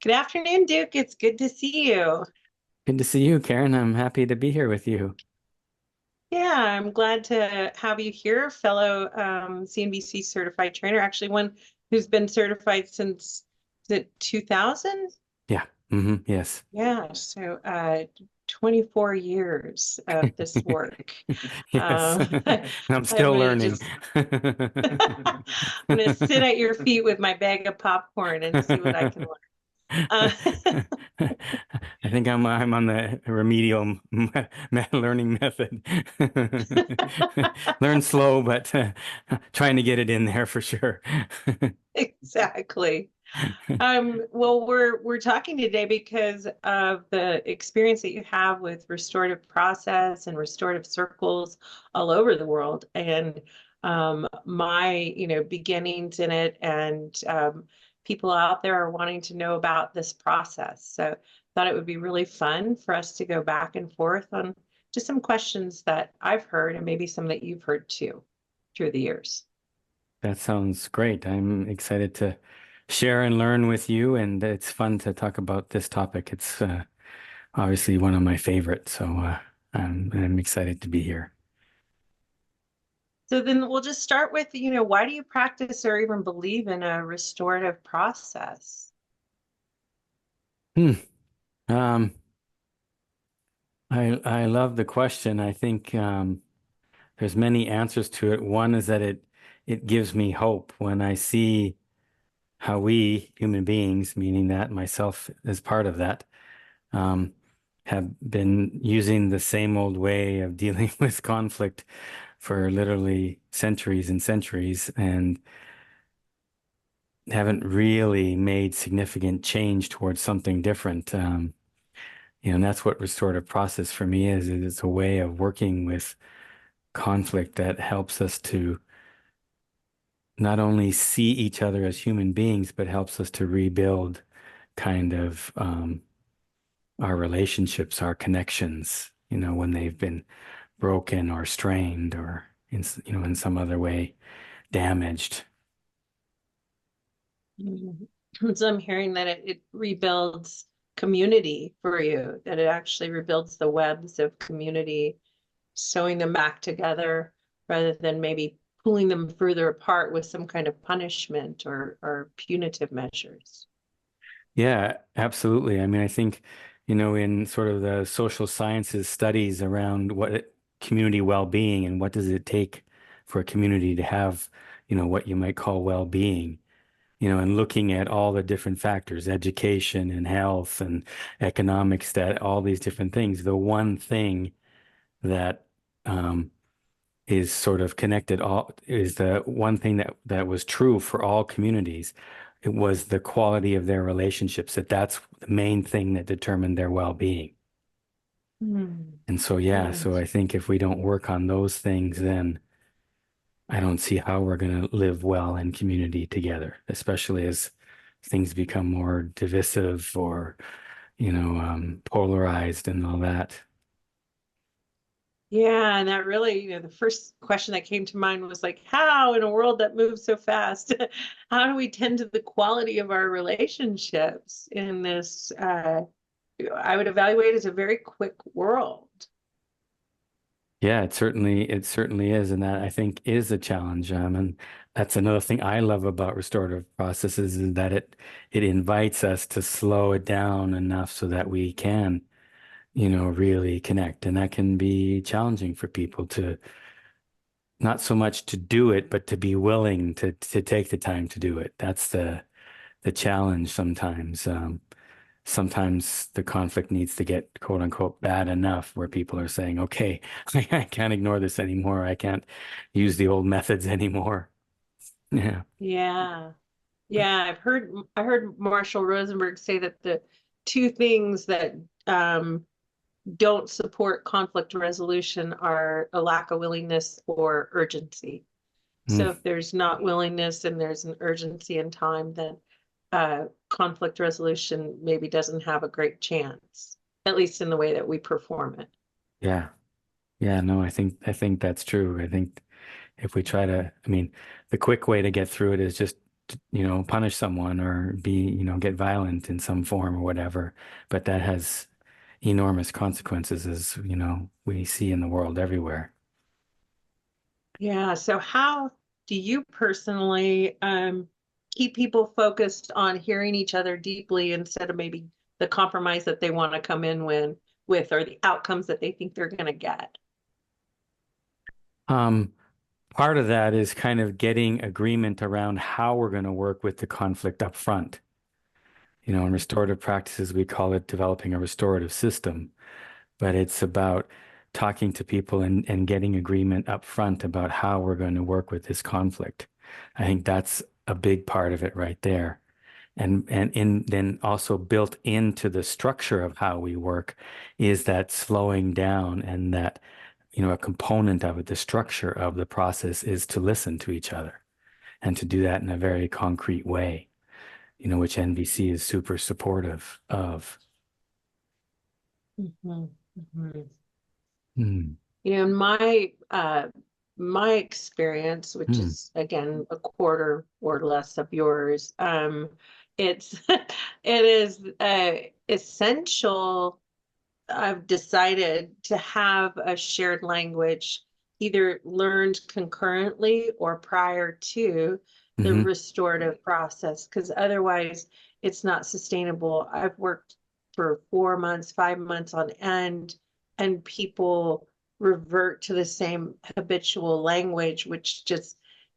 Good afternoon, Duke. It's good to see you. Good to see you, Karen. I'm happy to be here with you. Yeah, I'm glad to have you here, fellow CNVC certified trainer, actually one who's been certified since the 2000? Yeah. Yes. Yeah, so 24 years of this work. Yes. I'm I'm still gonna learning. just I'm gonna sit at your feet with my bag of popcorn and see what I can learn. Uh, I think I'm on the remedial learning method. Learn slow, but trying to get it in there for sure. exactly. Well, we're talking today because of the experience that you have with restorative process and restorative circles all over the world, and my, beginnings in it, and people out there are wanting to know about this process. So, thought it would be really fun for us to go back and forth on just some questions that I've heard, and maybe some that you've heard too through the years. That sounds great. I'm excited to share and learn with you, and it's fun to talk about this topic. It's obviously one of my favorites, so I'm excited to be here. So then we'll just start with, why do you practice or even believe in a restorative process? Hmm. Um, I love the question. I think there's many answers to it. One is that it gives me hope when I see how we human beings, meaning that myself as part of that, um, have been using the same old way of dealing with conflict for literally centuries and centuries, and haven't really made significant change towards something different. And that's what restorative process for me is. It's a way of working with conflict that helps us to not only see each other as human beings, but helps us to rebuild kind of our relationships, our connections, when they've been broken or strained or in some other way damaged. Mhm. So I'm hearing that it rebuilds community for you, that it actually rebuilds the webs of community, sewing them back together rather than maybe pulling them further apart with some kind of punishment or punitive measures. Yeah, absolutely. I mean, I think, in sort of the social sciences studies around community well-being and what does it take for a community to have, what you might call well-being, and looking at all the different factors, education and health and economics, that all these different things, the one thing that is sort of connected all is the one thing that was true for all communities. It was the quality of their relationships, that's the main thing that determined their well-being. Hmm. And so, yeah, Yeah. so I think if we don't work on those things, then I don't see how we're going to live well in community together, especially as things become more divisive or, polarized and all that. Yeah, and that really, the first question that came to mind was like, how in a world that moves so fast, how do we tend to the quality of our relationships in this, I would evaluate as a very quick world. Yeah, it certainly is, and that I think is a challenge. And that's another thing I love about restorative processes is that it invites us to slow it down enough so that we can, really connect. And that can be challenging for people to not so much to do it, but to be willing to take the time to do it. That's the challenge sometimes. Sometimes the conflict needs to get quote unquote bad enough where people are saying, okay, I can't ignore this anymore. I can't use the old methods anymore. Yeah. Yeah. Yeah, I heard Marshall Rosenberg say that the two things that um, don't support conflict resolution are a lack of willingness or urgency. Mm. So if there's not willingness and there's an urgency in time, then conflict resolution maybe doesn't have a great chance, at least in the way that we perform it. Yeah. Yeah. No, I think that's true. I think if we try to, I mean, the quick way to get through it is just punish someone or get violent in some form or whatever. But that has enormous consequences, as we see in the world everywhere. Yeah. So how do you personally keep people focused on hearing each other deeply instead of maybe the compromise that they want to come in with or the outcomes that they think they're going to get? Um, Part of that is kind of getting agreement around how we're going to work with the conflict up front. In restorative practices, we call it developing a restorative system, but it's about talking to people and getting agreement up front about how we're going to work with this conflict. I think that's a big part of it right there. Then also built into the structure of how we work is that slowing down, and that, a component of it, the structure of the process is to listen to each other and to do that in a very concrete way, which NVC is super supportive of. Mhm, mhm. Mm, In my experience, which mm, is again a quarter or less of yours, it's it is essential. I've decided to have a shared language either learned concurrently or prior to the hmm restorative process, because otherwise it's not sustainable. I've worked for 4 months, 5 months on end, and people revert to the same habitual language, which just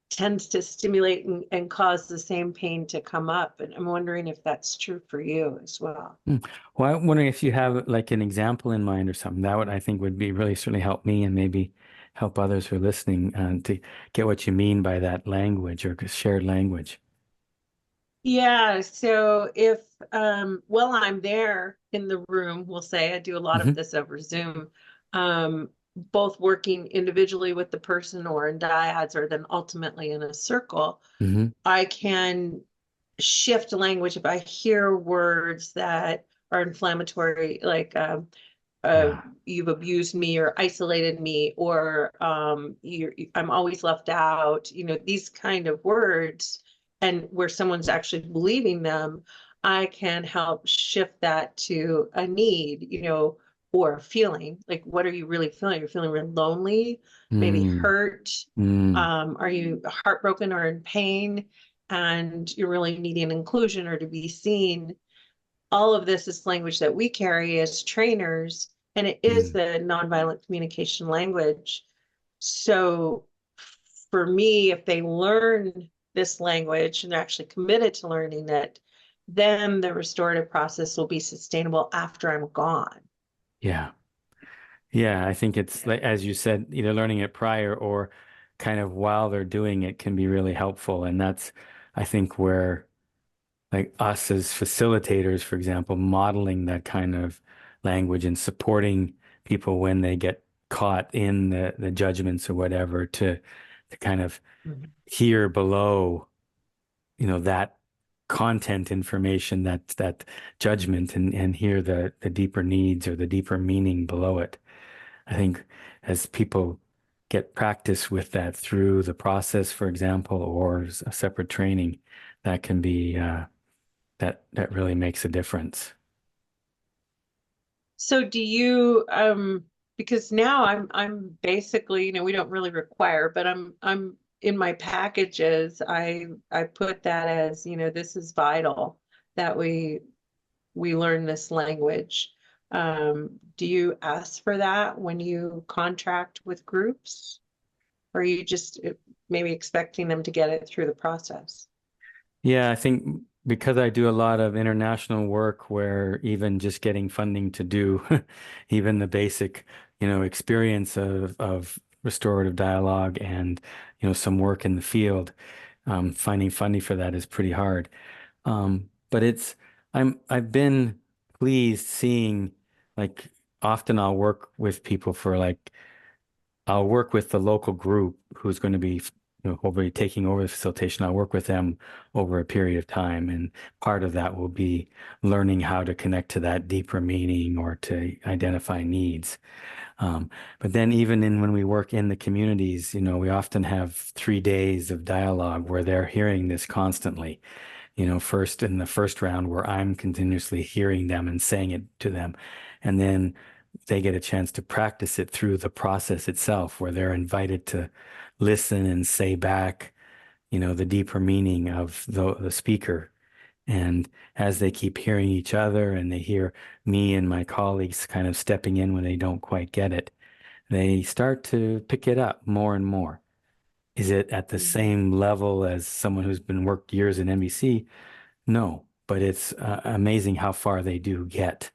tends to stimulate and cause the same pain to come up. And I'm wondering if that's true for you as well. mm. Well, I'm wondering if you have like an example in mind or something. That would, I think, would be really certainly help me and maybe help others who are listening to get what you mean by that language or shared language. Yeah, so if while I'm there in the room, we'll say I do a lot of Hmm this over Zoom, both working individually with the person or in dyads or then ultimately in a circle, hmm I can shift language if I hear words that are inflammatory, like uh, Yeah. you've abused me or isolated me, or I'm always left out, these kind of words, and where someone's actually believing them, I can help shift that to a need, or a feeling. Like, what are you really feeling? You're feeling really lonely, maybe Mm, hurt. mm, Are you heartbroken or in pain? And you're really needing inclusion or to be seen. All of this is language that we carry as trainers, and it is mm. the nonviolent communication language. So for me, if they learn this language and they're actually committed to learning it, then the restorative process will be sustainable after I'm gone. Yeah. Yeah, I think it's like, as you said, either learning it prior or kind of while they're doing it can be really helpful. And that's, I think, where like us as facilitators, for example, modeling that kind of language and supporting people when they get caught in the judgments or whatever to kind of Mhm. hear below, that content information, that judgment, and hear the deeper needs or the deeper meaning below it. I think as people get practice with that through the process, for example, or a separate training, that can be that really makes a difference. So do you because now I'm basically, we don't really require, but I'm in my packages, I put that as, this is vital that we learn this language. Do you ask for that when you contract with groups? Or are you just maybe expecting them to get it through the process? Yeah, I think because I do a lot of international work where even just getting funding to do even the basic, experience of restorative dialogue and, some work in the field, finding funding for that is pretty hard. But I've been pleased seeing, like, often I'll work with people for like I'll work with the local group who's going to be, hopefully taking over the facilitation. I'll work with them over a period of time, and part of that will be learning how to connect to that deeper meaning or to identify needs. But then even when we work in the communities, we often have 3 days of dialogue where they're hearing this constantly. First in the first round where I'm continuously hearing them and saying it to them. And then they get a chance to practice it through the process itself, where they're invited to listen and say back, the deeper meaning of the speaker. And as they keep hearing each other and they hear me and my colleagues kind of stepping in when they don't quite get it, they start to pick it up more and more. Is it at the same level as someone who's been worked years in NVC? No, but it's amazing how far they do get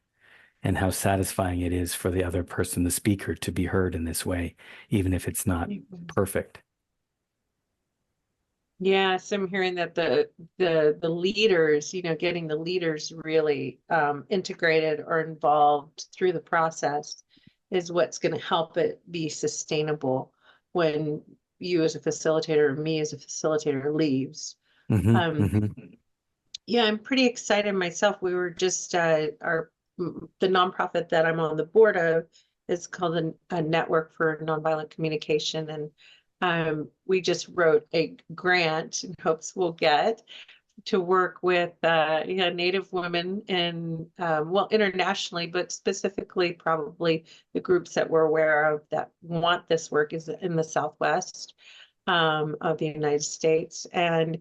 and how satisfying it is for the other person, the speaker, to be heard in this way, even if it's not perfect. Yes, I'm hearing that the leaders, getting the leaders really integrated or involved through the process is what's going to help it be sustainable when you as a facilitator or me as a facilitator leaves. Yeah, I'm pretty excited myself. We were just the nonprofit that I'm on the board of is called a Network for Nonviolent Communication, and we just wrote a grant in hopes we'll get to work with Native women in internationally, but specifically probably the groups that we're aware of that want this work is in the Southwest of the United States. And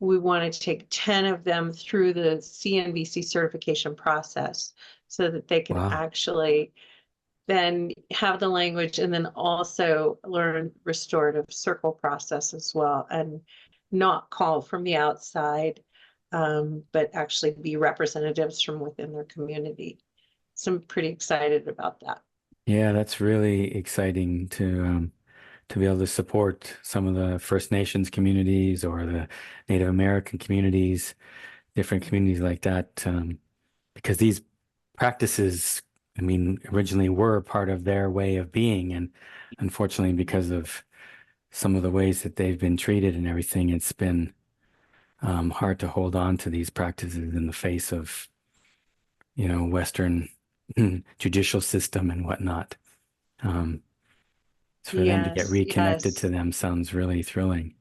we want to take 10 of them through the CNVC certification process so that they can actually then have the language and then also learn restorative circle process as well, and not call from the outside, but actually be representatives from within their community. So I'm pretty excited about that. Yeah, that's really exciting to be able to support some of the First Nations communities or the Native American communities, different communities like that, because these practices, I mean, originally were part of their way of being, and unfortunately, because of some of the ways that they've been treated and everything, it's been hard to hold on to these practices in the face of, Western judicial system and whatnot. For them to get reconnected to them sounds really thrilling.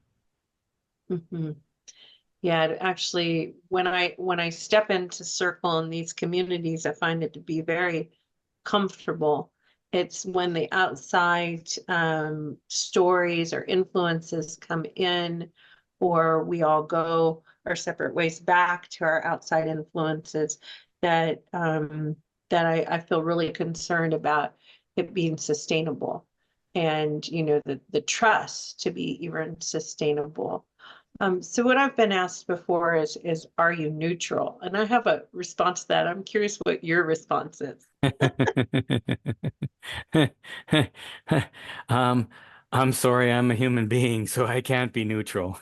Yeah, actually, when I step into circle in these communities, I find it to be very comfortable. It's when the outside stories or influences come in, or we all go our separate ways back to our outside influences, that I feel really concerned about it being sustainable, and the trust to be even sustainable. So what I've been asked before is are you neutral? And I have a response to that. I'm curious what your response is. Um, I'm sorry, I'm a human being, so I can't be neutral.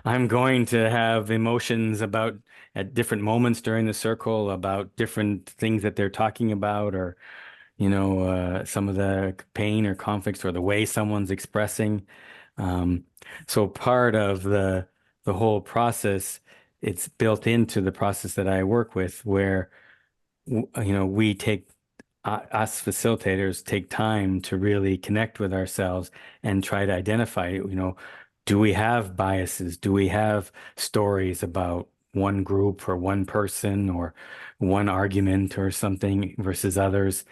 I'm going to have emotions about at different moments during the circle about different things that they're talking about, or some of the pain or conflicts or the way someone's expressing. So part of the whole process, it's built into the process that I work with, where we take us facilitators take time to really connect with ourselves and try to identify, do we have biases? Do we have stories about one group or one person or one argument or something versus others?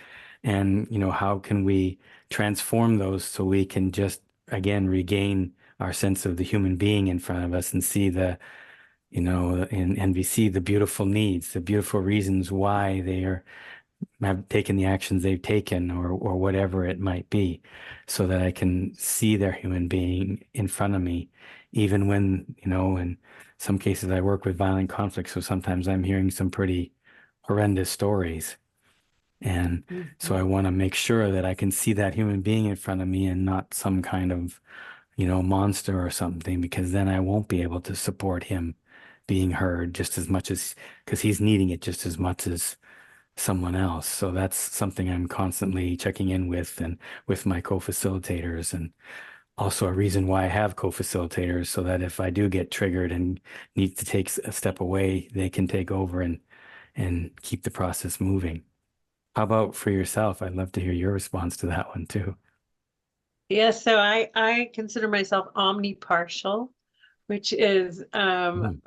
And, how can we transform those so we can just, again, regain our sense of the human being in front of us and see in NVC, the beautiful needs, the beautiful reasons why they have taken the actions they've taken, or whatever it might be, so that I can see their human being in front of me, even when, in some cases I work with violent conflict, so sometimes I'm hearing some pretty horrendous stories. And so I want to make sure that I can see that human being in front of me and not some kind of, monster or something, because then I won't be able to support him being heard just as much as, because he's needing it just as much as someone else. So that's something I'm constantly checking in with and with my co-facilitators, and also a reason why I have co-facilitators, so that if I do get triggered and need to take a step away, they can take over and keep the process moving. How about for yourself? I'd love to hear your response to that one too. Yeah, so I consider myself omnipartial, which is Mm,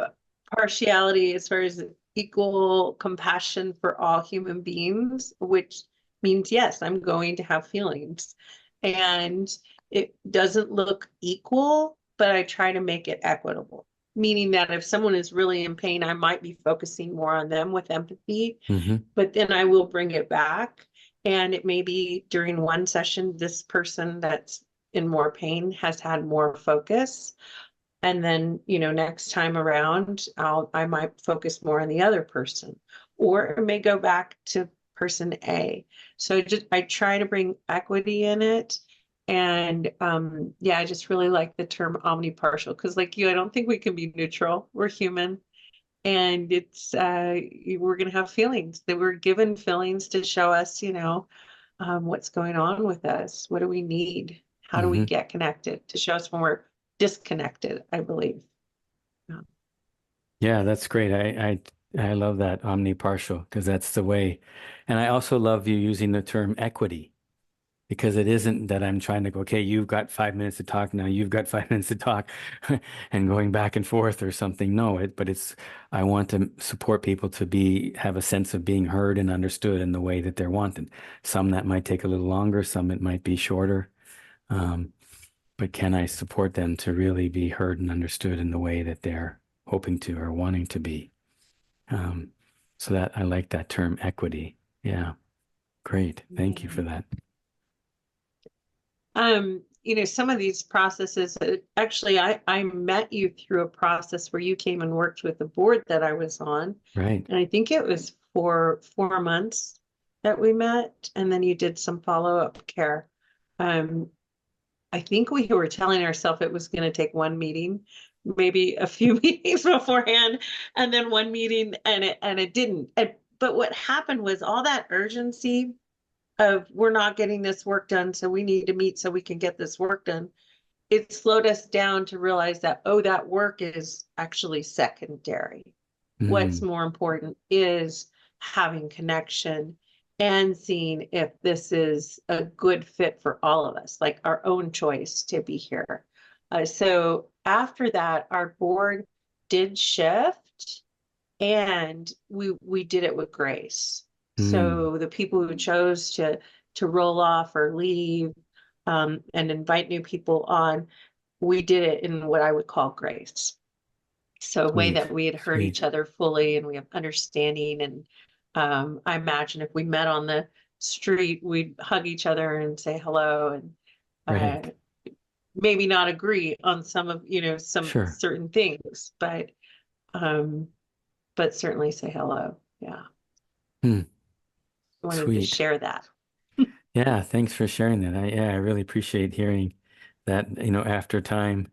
partiality as far as equal compassion for all human beings, which means yes, I'm going to have feelings. And it doesn't look equal, but I try to make it equitable. Meaning that if someone is really in pain, I might be focusing more on them with empathy, hmm but then I will bring it back. And it may be during one session, this person that's in more pain has had more focus. And then, next time around, I might focus more on the other person, or it may go back to person A. So I try to bring equity in it. And yeah, I just really like the term omnipartial because like you, I don't think we can be neutral. We're human. And it's we're gonna have feelings. That we're given feelings to show us, what's going on with us. What do we need? How do we hmm get connected to show us when we're disconnected, I believe. Yeah. Yeah, that's great. I love that omnipartial because that's the way. And I also love you using the term equity because it isn't that I'm trying to go, okay, you've got 5 minutes to talk now, you've got 5 minutes to talk and going back and forth or something. No, but it's I want to support people to have a sense of being heard and understood in the way that they're wanted. Some that might take a little longer, some it might be shorter. Um, but can I support them to really be heard and understood in the way that they're hoping to or wanting to be? Um, so that I like that term equity. Yeah, great. Thank you for Yeah. that. Some of these processes, actually, I met you through a process where you came and worked with the board that I was on. Right. And I think it was for 4 months that we met, and then you did some follow-up care. Um, I think we were telling ourselves it was going to take one meeting, maybe a few meetings beforehand, and then one meeting, and it didn't. But what happened was all that urgency of we're not getting this work done, so we need to meet so we can get this work done. It slowed us down to realize that, oh, that work is actually secondary. What's Mm, more important is having connection and seeing if this is a good fit for all of us, like our own choice to be here. So after that, our board did shift and we did it with grace. mm, So the people who chose to roll off or leave and invite new people on, we did it in what I would call grace. So a way sweet. that we had heard Sweet. each other fully and we have understanding. And I imagine if we met on the street, we'd hug each other and say hello and Right. uh, maybe not agree on some of, some Sure. certain things, um, but certainly say hello. Yeah. Hmm. I wanted to Sweet. share that. Yeah, thanks for sharing that. I really appreciate hearing that, after time.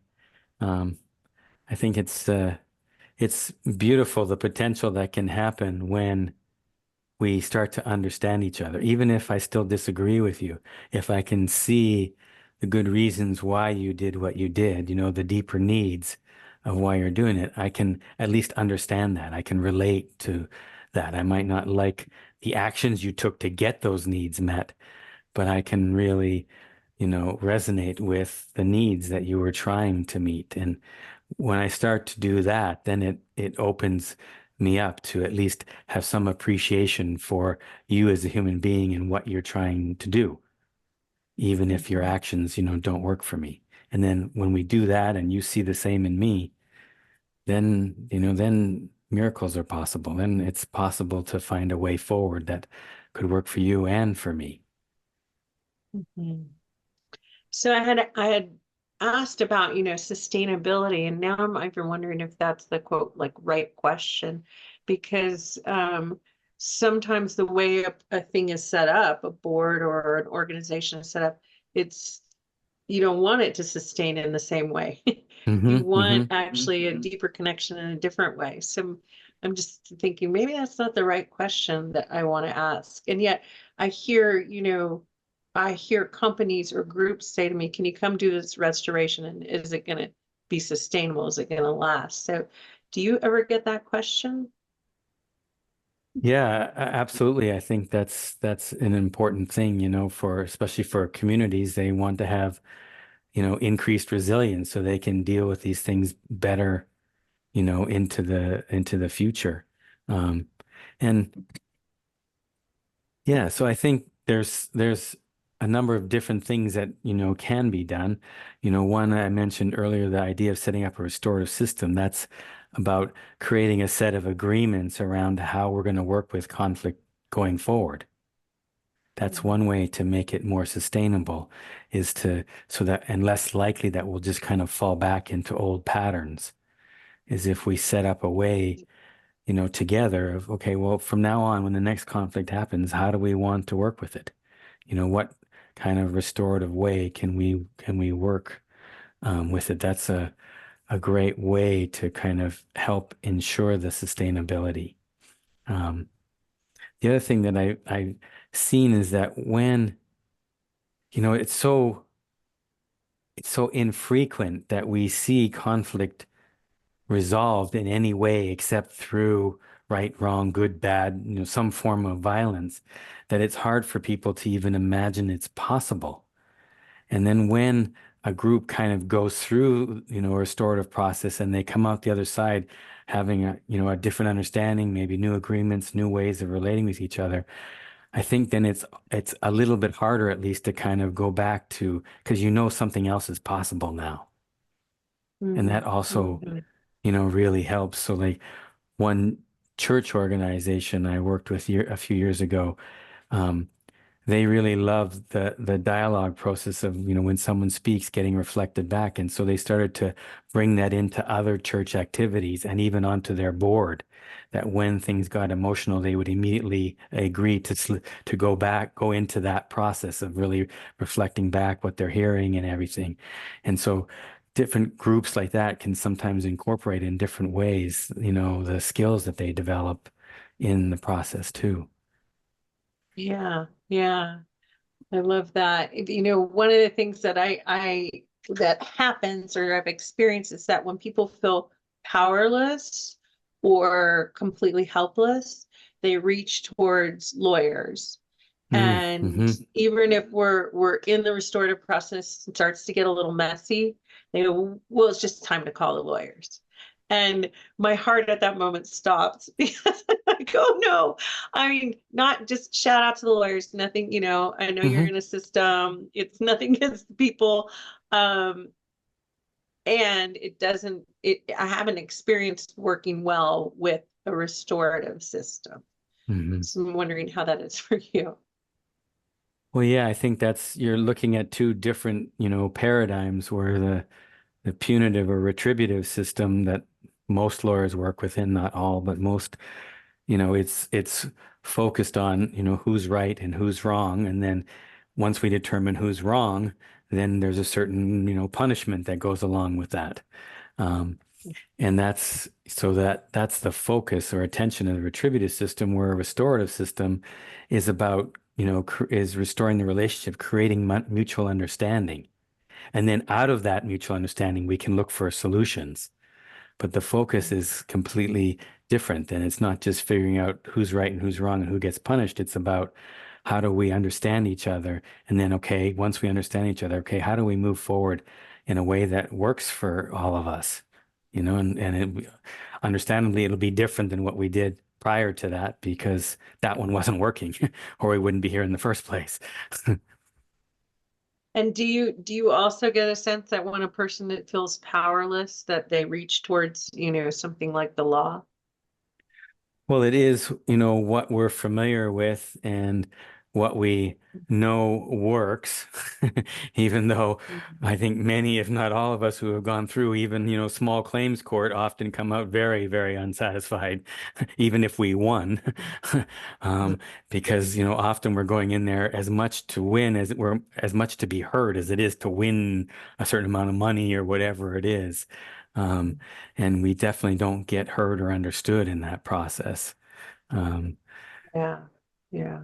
Um, I think it's beautiful the potential that can happen when we start to understand each other. Even if I still disagree with you, if I can see the good reasons why you did what you did, the deeper needs of why you're doing it, I can at least understand that. I can relate to that. I might not like the actions you took to get those needs met, but I can really, resonate with the needs that you were trying to meet. And when I start to do that, then it opens me up to at least have some appreciation for you as a human being and what you're trying to do, even if your Mhm. actions, don't work for me. And then when we do that and you see the same in me, then miracles are possible. Then it's possible to find a way forward that could work for you and for me. Mhm. So I had asked about, sustainability, and now I'm even wondering if that's the quote, like right question, because sometimes the way a thing is set up, a board or an organization is set up, it's you don't want it to sustain in the same way. You hmm want hmm actually a deeper connection in a different way. So I'm just thinking maybe that's not the right question that I want to ask. And yet I hear, I hear companies or groups say to me, can you come do this restoration? And is it going to be sustainable? Is it going to last? So do you ever get that question? Yeah, absolutely. I think that's an important thing, for especially for communities. They want to have, increased resilience so they can deal with these things better, into the future. Um, and yeah, so I think there's a number of different things that, can be done. One I mentioned earlier, the idea of setting up a restorative system. That's about creating a set of agreements around how we're going to work with conflict going forward. That's Mhm. one way to make it more sustainable, is to so that and less likely that we'll just kind of fall back into old patterns, is if we set up a way, together of, okay, well, from now on, when the next conflict happens, how do we want to work with it? What kind of restorative way can we work with it? That's a great way to kind of help ensure the sustainability. Um, the other thing that I've seen is that when, it's so infrequent that we see conflict resolved in any way except through right, wrong, good, bad, some form of violence, that it's hard for people to even imagine it's possible. And then when a group kind of goes through, a restorative process and they come out the other side having a different understanding, maybe new agreements, new ways of relating with each other, I think then it's a little bit harder at least to kind of go back to, because something else is possible now. And that also, Mhm. really helps. So like one church organization I worked with a few years ago, um, they really love the dialogue process of, when someone speaks, getting reflected back. And so they started to bring that into other church activities and even onto their board, that when things got emotional, they would immediately agree to go into that process of really reflecting back what they're hearing and everything. And so different groups like that can sometimes incorporate in different ways, the skills that they develop in the process too. Yeah, yeah. I love that. One of the things that that happens or I've experienced is that when people feel powerless or completely helpless, they reach towards lawyers. And Mm-hmm. even if we're in the restorative process, it starts to get a little messy, they go, well, it's just time to call the lawyers. And my heart at that moment stopped because I'm like, oh no. I mean, not just shout out to the lawyers, nothing, I know you're Mm-hmm. in a system, it's nothing against the people. Um, and I haven't experienced working well with a restorative system. Mm-hmm. So I'm wondering how that is for you. Well, yeah, I think you're looking at two different, paradigms where the punitive or retributive system that most lawyers work within, not all, but most, it's focused on, who's right and who's wrong. And then once we determine who's wrong, then there's a certain, punishment that goes along with that. Um, and that's the focus or attention of the retributive system, where a restorative system is about, is restoring the relationship, creating mutual understanding. And then out of that mutual understanding, we can look for solutions. But the focus is completely different. And it's not just figuring out who's right and who's wrong and who gets punished. It's about how do we understand each other? And then, okay, once we understand each other, okay, how do we move forward in a way that works for all of us? Understandably, it'll be different than what we did prior to that because that one wasn't working or we wouldn't be here in the first place. And do you also get a sense that when a person that feels powerless, that they reach towards, something like the law? Well, it is, what we're familiar with and what we know works, even though Mhm. I think many, if not all of us who have gone through even, small claims court often come out very, very unsatisfied, even if we won. Um, because, often we're going in there as much to win as much to be heard as it is to win a certain amount of money or whatever it is. Um, and we definitely don't get heard or understood in that process. Um, Yeah, yeah.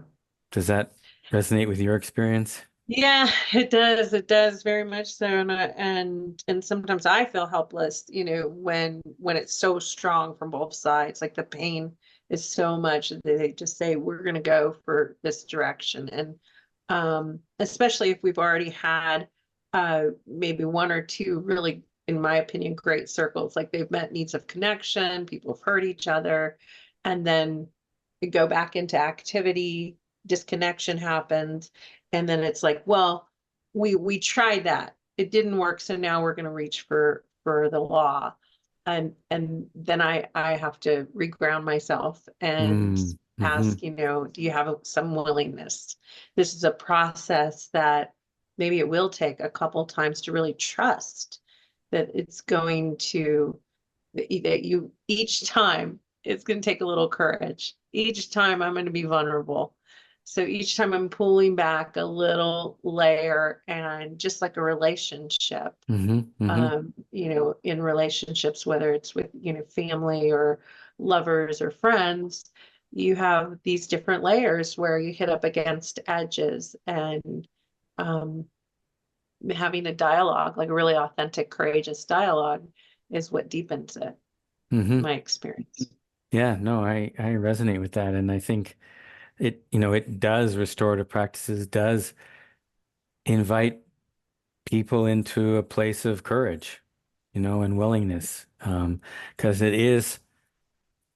does that resonate with your experience? Yeah, it does. It does very much so. And sometimes I feel helpless, when it's so strong from both sides, like the pain is so much that they just say, we're going to go for this direction. And especially if we've already had maybe one or two really, in my opinion, great circles, like they've met needs of connection, people have heard each other, and then you go back into activity, disconnection happens, and then it's like, well, we tried that, it didn't work, so now we're going to reach for the law. And then I have to reground myself and Mm-hmm. ask, do you have some willingness? This is a process that maybe it will take a couple times to really trust that it's going to, that you, each time it's going to take a little courage. Each time I'm going to be vulnerable. So each time I'm pulling back a little layer, and just like a relationship, Mm-hmm. in relationships, whether it's with, family or lovers or friends, you have these different layers where you hit up against edges, and um, having a dialogue, like a really authentic, courageous dialogue, is what deepens it, Mm-hmm. my experience. Yeah, no, I resonate with that. And I think it does, restorative practices does invite people into a place of courage, and willingness. Because it is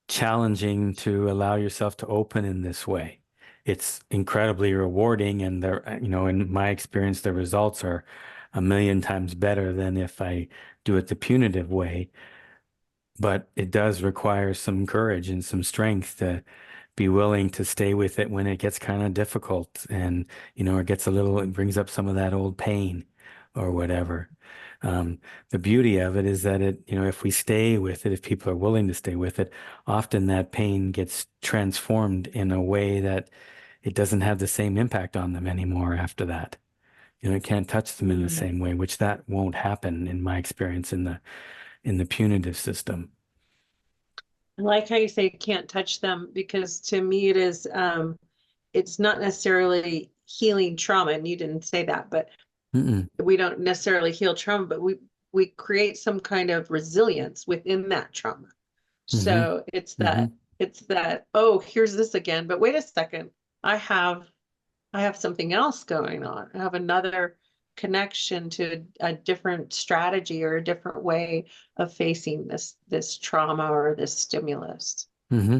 challenging to allow yourself to open in this way. It's incredibly rewarding, and in my experience, the results are a million times better than if I do it the punitive way. But it does require some courage and some strength to be willing to stay with it when it gets kind of difficult, and it brings up some of that old pain or whatever. The beauty of it is that if we stay with it, if people are willing to stay with it, often that pain gets transformed in a way that it doesn't have the same impact on them anymore after that. It can't touch them in the Mm. same way, which that won't happen in my experience in the punitive system. I like how you say you can't touch them, because to me it's not necessarily healing trauma, and you didn't say that, but Mm-mm. we don't necessarily heal trauma, but we create some kind of resilience within that trauma. Mm-hmm. So Mm-hmm. it's that, oh, here's this again, but wait a second, I have I have something else going on. I have another connection to a different strategy or a different way of facing this trauma or this stimulus. Mm-hmm.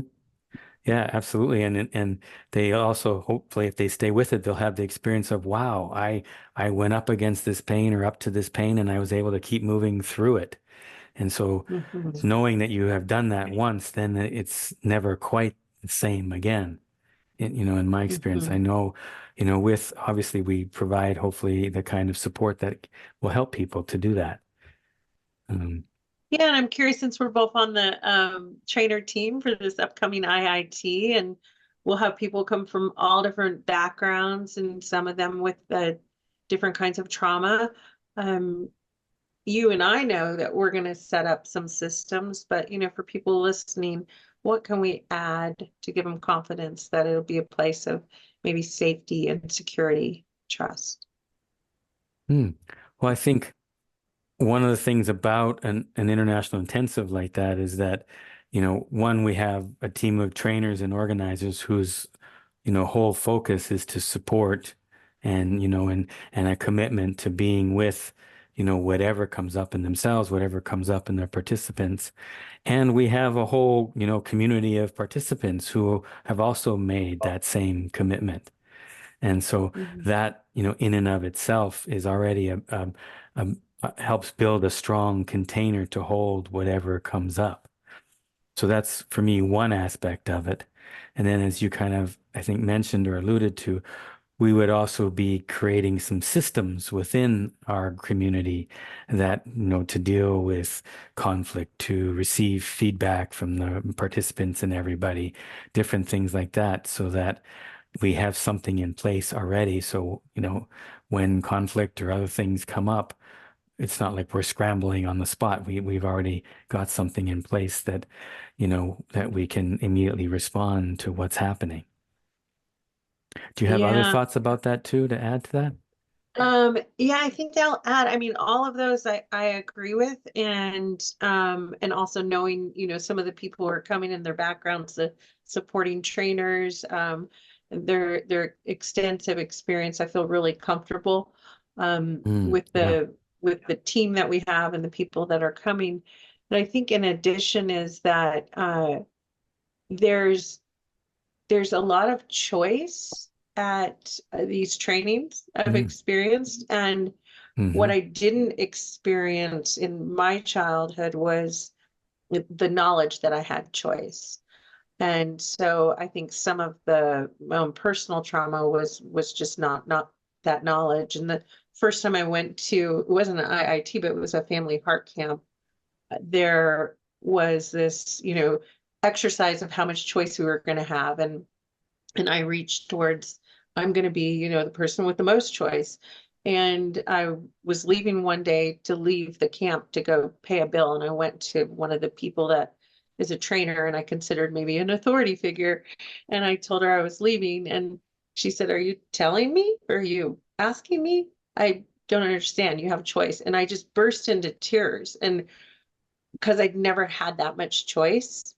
Yeah, absolutely. And they also, hopefully, if they stay with it, they'll have the experience of, wow, I went up against this pain or up to this pain, and I was able to keep moving through it. And so Mhm. knowing that you have done that once, then it's never quite the same again. In my experience, I Mhm. know, with obviously we provide hopefully the kind of support that will help people to do that. Um, Yeah, and I'm curious, since we're both on the trainer team for this upcoming IIT, and we'll have people come from all different backgrounds, and some of them with different kinds of trauma. Um, you and I know that we're going to set up some systems, but for people listening, what can we add to give them confidence that it'll be a place of maybe safety and security, trust? hmm. Well, I think one of the things about an international intensive like that is that, one, we have a team of trainers and organizers whose, whole focus is to support and a commitment to being with, whatever comes up in themselves, whatever comes up in their participants. And we have a whole, community of participants who have also made that same commitment. And so Mhm. that, in and of itself is already helps build a strong container to hold whatever comes up. So that's for me one aspect of it. And then as you kind of, I think, mentioned or alluded to, we would also be creating some systems within our community that, to deal with conflict, to receive feedback from the participants and everybody, different things like that, so that we have something in place already. So, when conflict or other things come up, it's not like we're scrambling on the spot. We've already got something in place that, that we can immediately respond to what's happening. Do you have other Yeah. thoughts about that too to add to that? Yeah, I think I'll add, I mean, all of those I agree with, and also knowing, some of the people who are coming in their backgrounds, the supporting trainers, their extensive experience, I feel really comfortable with Yeah. the team that we have and the people that are coming. But I think in addition is that there's there's a lot of choice at these trainings I've Mm, experienced. And what hmm I didn't experience in my childhood was the knowledge that I had choice. And so I think some of the my own personal trauma was just not that knowledge. And the first time I went to, it wasn't an IIT, but it was a family heart camp. There was this, exercise of how much choice we were going to have. And I reached towards, I'm going to be, the person with the most choice. And I was leaving one day to leave the camp to go pay a bill. And I went to one of the people that is a trainer and I considered maybe an authority figure. And I told her I was leaving. And she said, "Are you telling me? Or are you asking me? I don't understand. You have a choice." And I just burst into tears. And because I'd never had that much choice.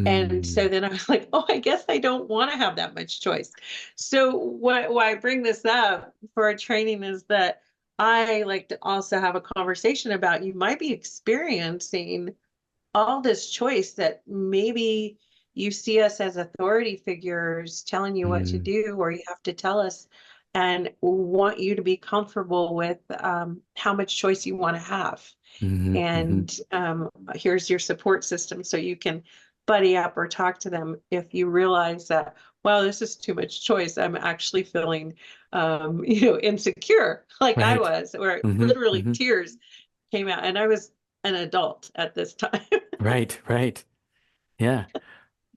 And so mm, then I was like, oh, I guess I don't want to have that much choice. So why I bring this up for a training is that I like to also have a conversation about, you might be experiencing all this choice that maybe you see us as authority figures telling you what to mm, do, or you have to tell us, and want you to be comfortable with how much choice you want to have. hmm hmm And here's your support system so you can buddy up or talk to them if you realize that, wow, this is too much choice. I'm actually feeling, insecure like I Right. was, where hmm literally hmm tears came out. And I was an adult at this time. Right. Right. Yeah.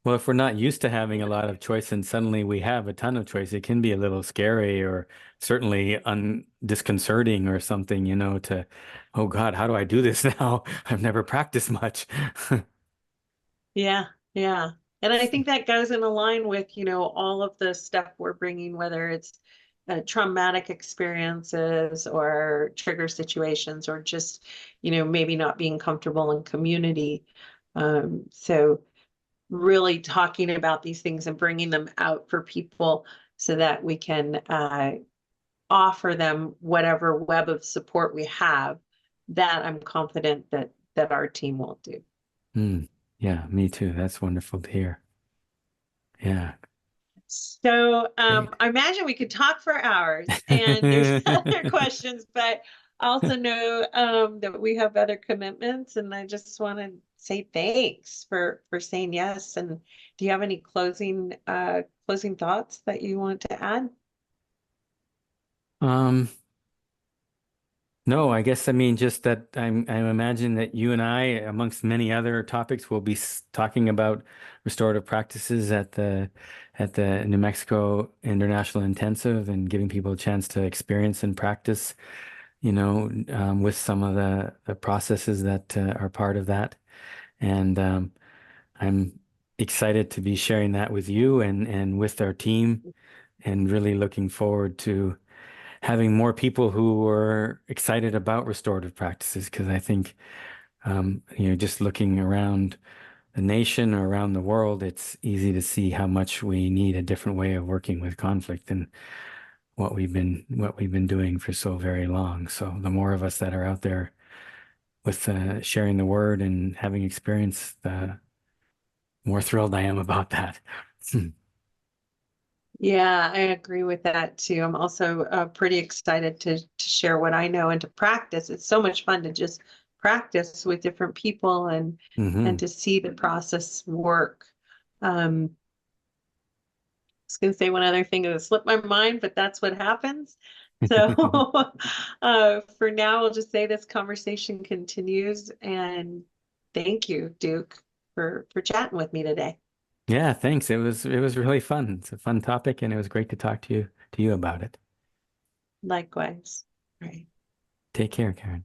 Well, if we're not used to having a lot of choice and suddenly we have a ton of choice, it can be a little scary or certainly un disconcerting or something, oh God, how do I do this now? I've never practiced much. Yeah, yeah. And I think that goes in line with, all of the stuff we're bringing, whether it's traumatic experiences or trigger situations, or just, maybe not being comfortable in community. So really talking about these things and bringing them out for people so that we can offer them whatever web of support we have, that I'm confident that our team will do. Mm, yeah, me too. That's wonderful to hear. Yeah, So great. I imagine we could talk for hours, and there's other questions, but I also know that we have other commitments, and I just want to say thanks for saying yes. And do you have any closing thoughts that you want to add? Um, No, I guess I mean just that I imagine that you and I, amongst many other topics, will be talking about restorative practices at the New Mexico International Intensive and giving people a chance to experience and practice, with some of the processes that are part of that. And I'm excited to be sharing that with you and with our team, and really looking forward to having more people who are excited about restorative practices, because I think just looking around the nation or around the world, it's easy to see how much we need a different way of working with conflict than what we've been doing for so very long. So the more of us that are out there with sharing the word and having experience, the more thrilled I am about that. Yeah, I agree with that too. I'm also pretty excited to share what I know and to practice. It's so much fun to just practice with different people and hmm to see the process work. I was going to say one other thing that slipped my mind, but that's what happens. So for now, we'll just say this conversation continues. And thank you, Duke, for chatting with me today. Yeah, thanks. It was really fun. It's a fun topic, and it was great to talk to you about it. Likewise. Right. Take care, Karen.